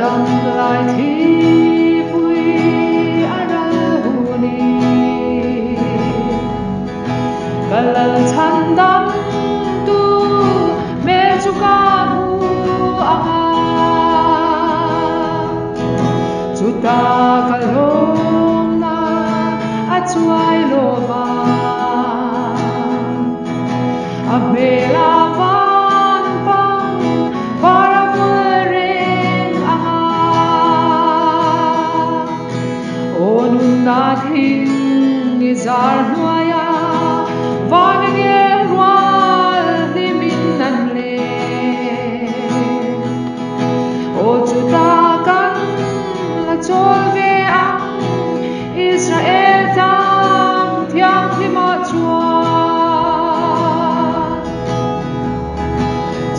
dam lai thi vui ara huni kalal chan dam tu me chu ka hu anga chuta kalom na achuai lo ba abela van pang para muering anga onun na thing izar nuaya vange rual nimin nan le o chuta kan la chol ve ang Israel tam thiang ni ma chua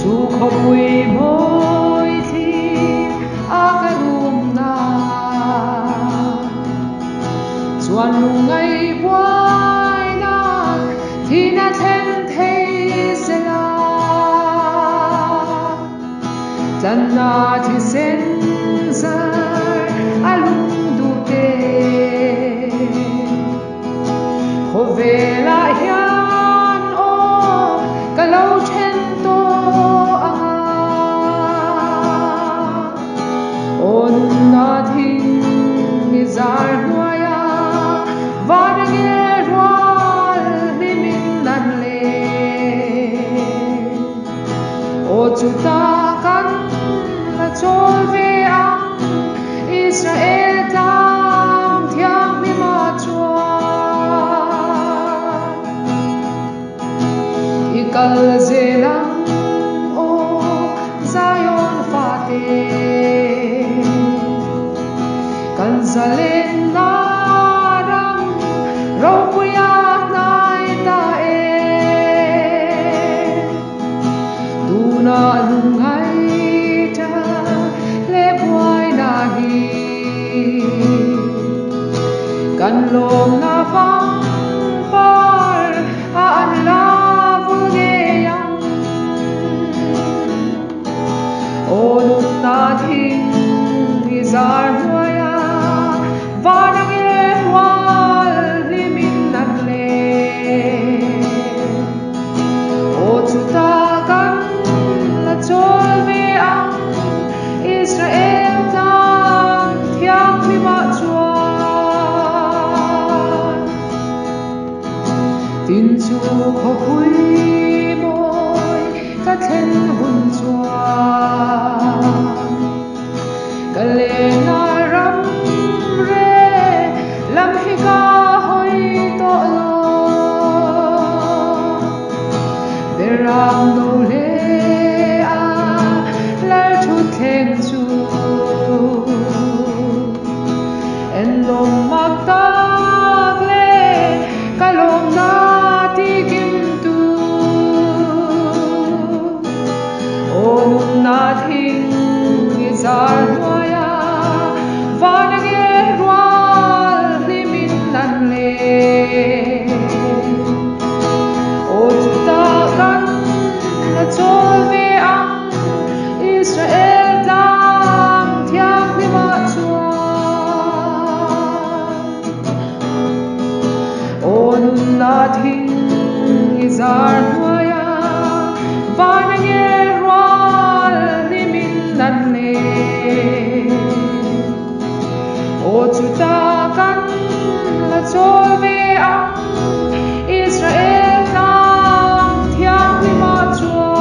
chu khopui moi thi akarum na chuan lungai buai na thina then thei sela channa thi sen sar alung du te khovela hian o kalo then to anga on na thing nizar nuaya vange rual nimin nan le o chuta kan la chol ve ang Israel tam thiang mi ma chua ikal zelang o Zion fate kan zalen na ram ro puya nai ta tu na lungai ta le buai na hi kan lom na pang par an la vuge yang onut na thing izar nuaya vange rual nimin nan le o chuta kan la chol ve ang Israel tam thiang mi ma chua tin chu khopui moi ka then hun chua kale na ram re lam hi ka hoi to lo beram no le a lar thu theng chu en lom mak tak le kalom na ti kim tu onun na thing izar nuaya vange rual nimin nan le o chuta kan la chol ve ang Israel tam thiang mi ma chua onun na thing izar nuaya vange rual nimin nan le o chuta kan la chol ve ang Israel tam thiang mi ma chua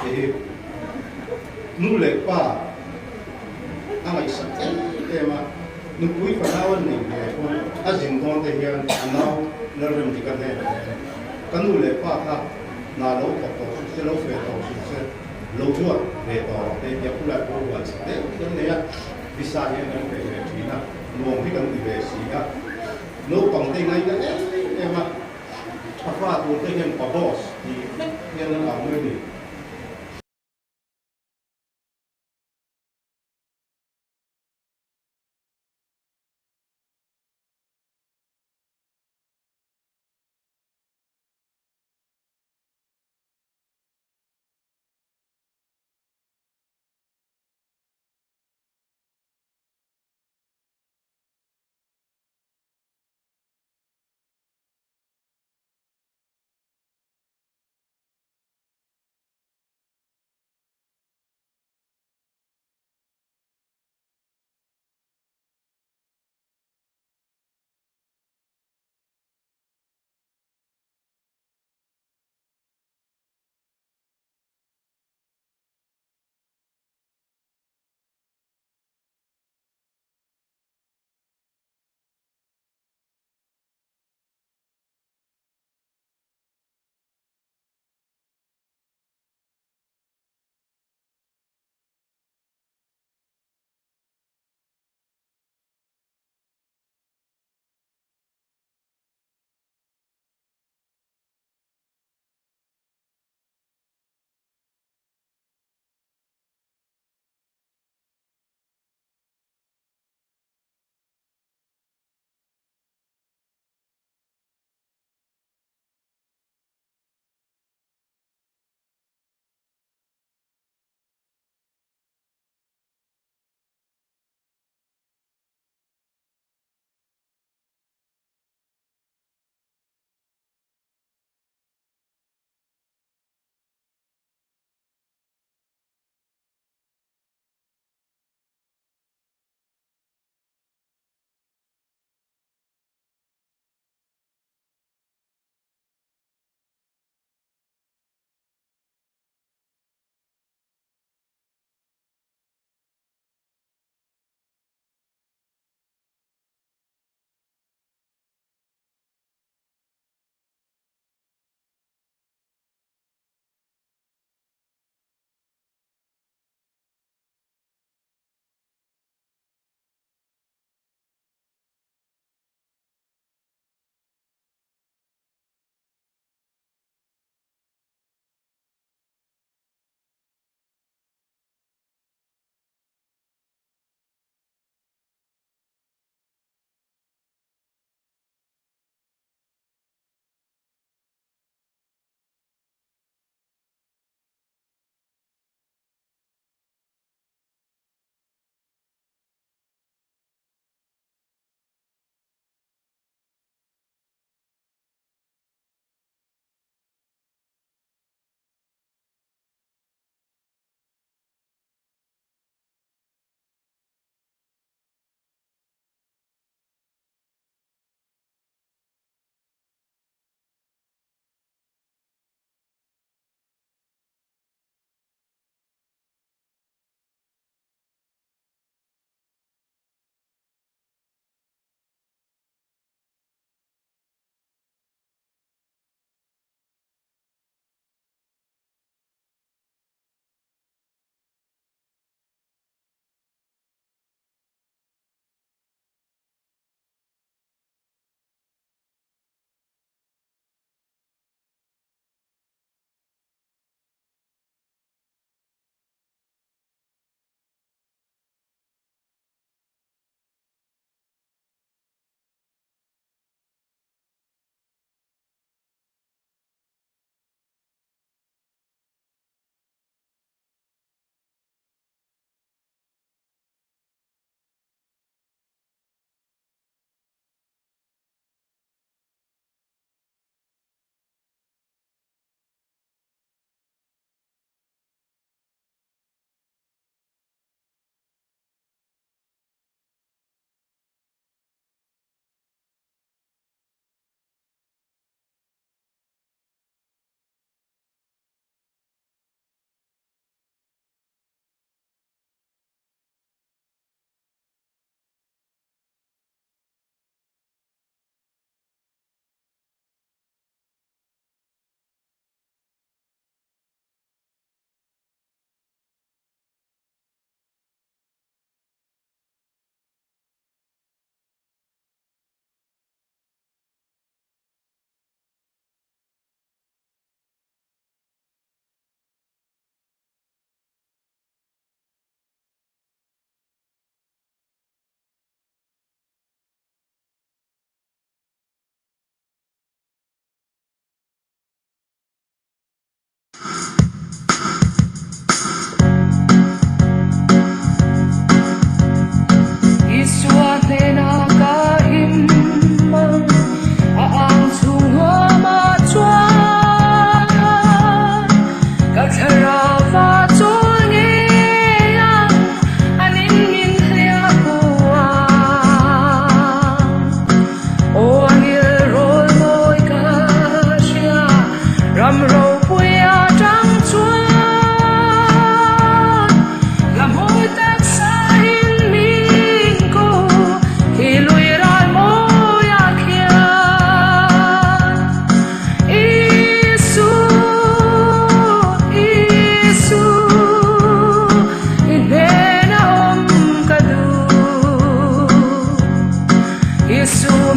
thì nu lệ pa anh ấy sắp em mà nu quý phải nào anh này à dừng con thì hiện anh nào nó làm gì cái này cái nu lệ pa ha na lâu tập tập sẽ lâu phải tập sẽ lâu chuột về tập để nhập lại của bạn để cái này á visa hiện đang về thì na luồng cái cần về gì á nếu còn thế này cái em mà apa tu tu yang boss di yang orang ni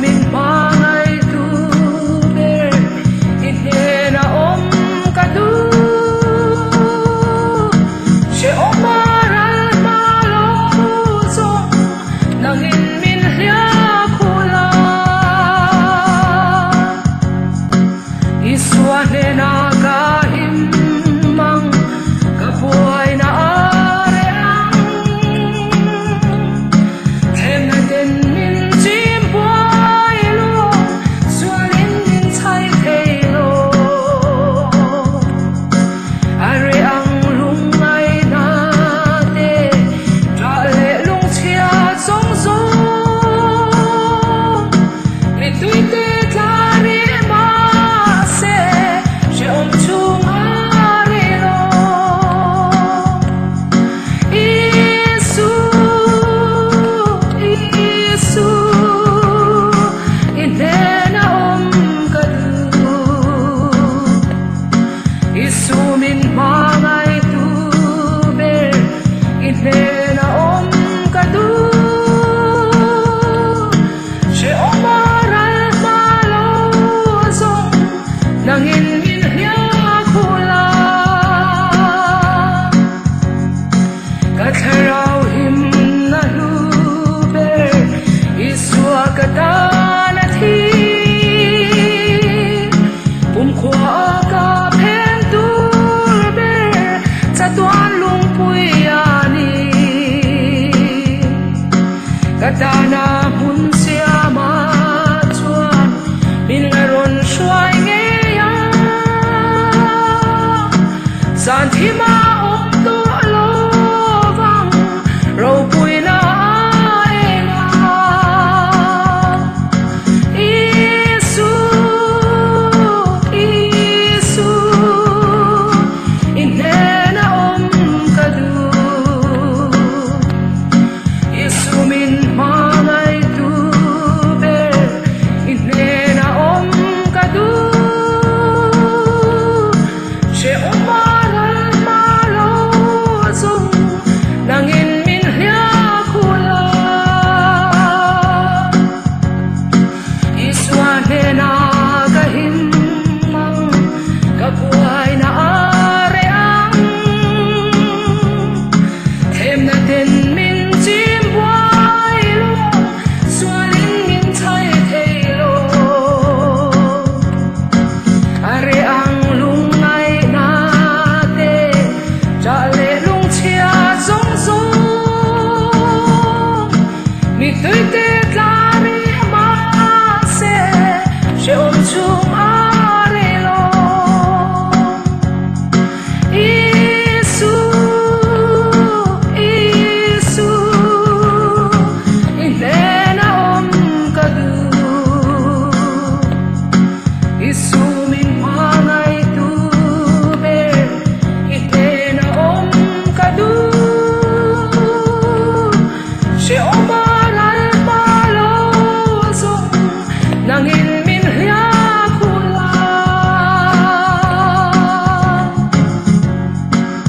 min mangai tu ber inhena om kadu she omaral malo so nangin min hlia khula iswane na kahim mang kapuay na areang thêm na tên min chim boy lo sualin min chai thei lo areang lung ai na te tra le lung chia song song mi tui te tari ma se she om chung are lo Isu Isu inena om kadu Isu min mangai tu ber inena om kadu she omaral malo song nangin min hlia khula katharau him na luber iswa katana thi pumkhwa ka phen tur ber chatuan lungpui ani katana hun siama chuan min ngaron shuai nge ya san thi ma om tu lo vang ro pui na enga Isu Isu inena om kadu Isu min mangai tu ber inena om kadu she omaral malo song nangin min hlia khula iswane na kahim mang kapuay na areang thêm na tên min chim boy lo sualin min chai thei lo areang lung ai na te tra le lung chia song song mi tui te